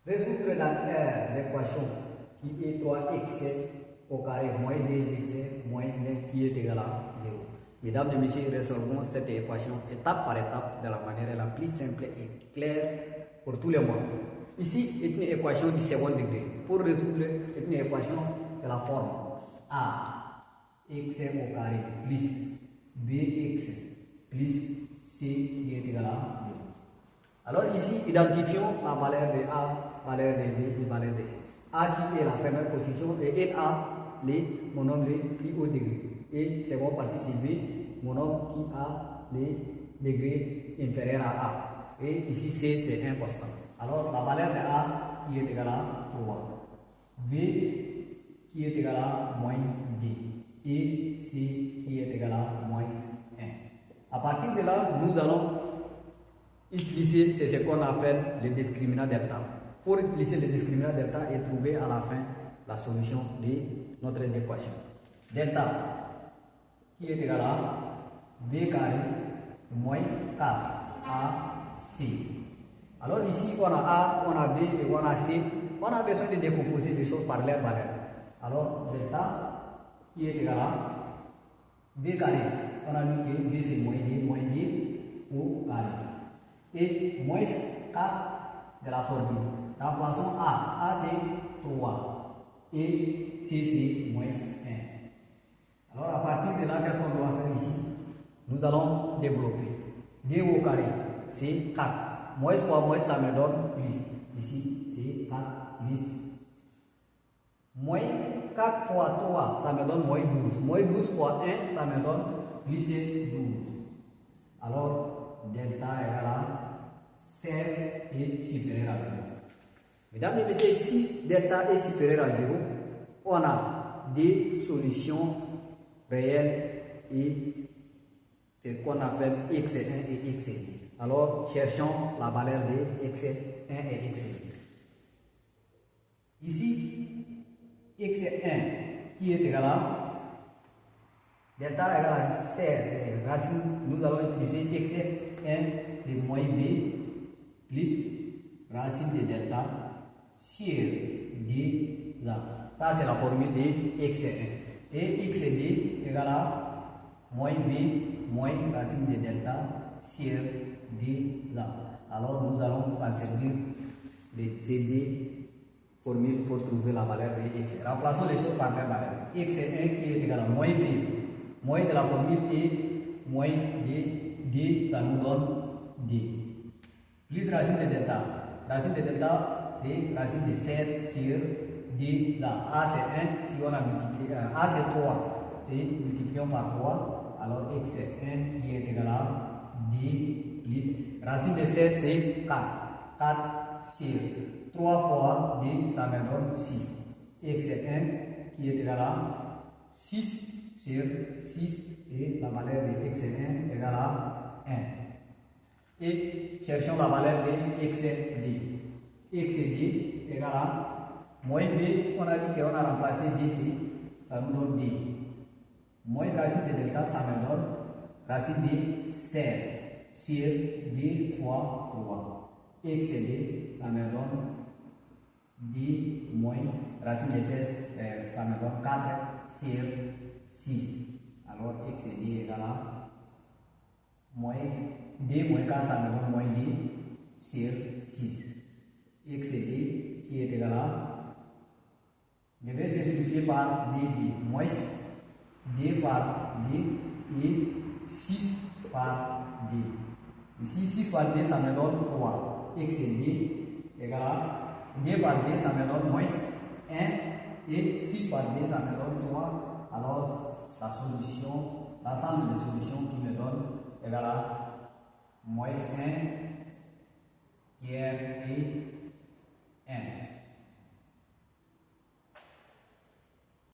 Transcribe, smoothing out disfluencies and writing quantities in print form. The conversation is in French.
Résoudre l'équation qui est 3x au carré moins 2x moins 1 qui est égal à 0. Mesdames et messieurs, résolvons cette équation étape par étape de la manière la plus simple et claire pour tous les mois. Ici est une équation du second degré. Pour résoudre une équation de la forme a x au carré plus bx plus c qui est égal à 0. Alors ici, identifions la valeur de A, valeur de B et valeur de C. A qui est la première position et A, mon nombre le plus haut degré. Et seconde partie c'est B, mon nombre qui a les degrés inférieurs à A. Et ici C c'est un constant. Alors la valeur de A qui est égale à 3. B qui est égal à moins 2. Et C qui est égal à moins 1. À partir de là, nous allons utiliser ce qu'on appelle le discriminant delta. Pour utiliser le discriminant delta et trouver à la fin la solution de notre équation. Delta qui est égal à b carré moins 4ac. Alors ici on a a, on a b et on a c. On a besoin de décomposer les choses par leur valeur. Alors delta qui est égal à b carré. On a vu que b c'est moins 2 au carré. Et moins 4 de la formule. Remplaçons A. A c'est 3. Et C c'est moins 1. Alors à partir de là, qu'est-ce qu'on doit faire ici? Nous allons développer. 2 au carré, c'est 4. Moins 3 moins ça me donne plus. Ici c'est 4 plus. Moins 4 fois 3, ça me donne moins 12. Moins 12 fois 1, ça me donne plus 12. Alors delta égale à 16 est supérieur à 0. Mesdames et messieurs, si delta est supérieur à 0, on a des solutions réelles et ce qu'on appelle x1 et x2. Alors, cherchons la valeur de x1 et x2. Ici, x1 qui est égal à delta égale à 16, racine, nous allons utiliser x1, c'est moins b plus racine de delta sur d. Ça c'est la formule de x1. Et x2 égale à moins b moins racine de delta sur d. Alors nous allons s'en servir de ces deux formules pour trouver la valeur de x. Remplaçons les choses par leur valeur. x1 qui est égal à moins b. Moins de la formule est moins d, ça nous donne d. Plus racine de delta. Racine de delta, c'est racine de 16 sur d. A c'est 1, si on a multiplié, A c'est 3, c'est multiplions par 3. Alors x c'est 1 qui est égal à d plus. Racine de 16 c'est 4. 4 sur 3 fois d, ça me donne 6. X c'est 1 qui est égal à 6 sur 6 et la valeur de x1 égale à 1. Et cherchons la valeur de xd. xd égale à moins b, on a dit qu'on a remplacé d ici, ça nous donne d. Moins racine de delta, ça me donne racine de 16 sur d fois 3. xd, ça me donne d moins racine de 16, ça me donne 4 sur 6. Alors x est d égale à moins d moins 4, ça me donne moins d sur 6. x est d qui est égal à, je vais simplifier par d, moins d par d et 6 par d. Ici 6 par d, ça me donne 3. x est d égale à d par d, ça me donne moins 1 et 6 par d, ça me donne 3. Alors la solution, l'ensemble des solutions qui me donne égale à moins 1 tiers et 1.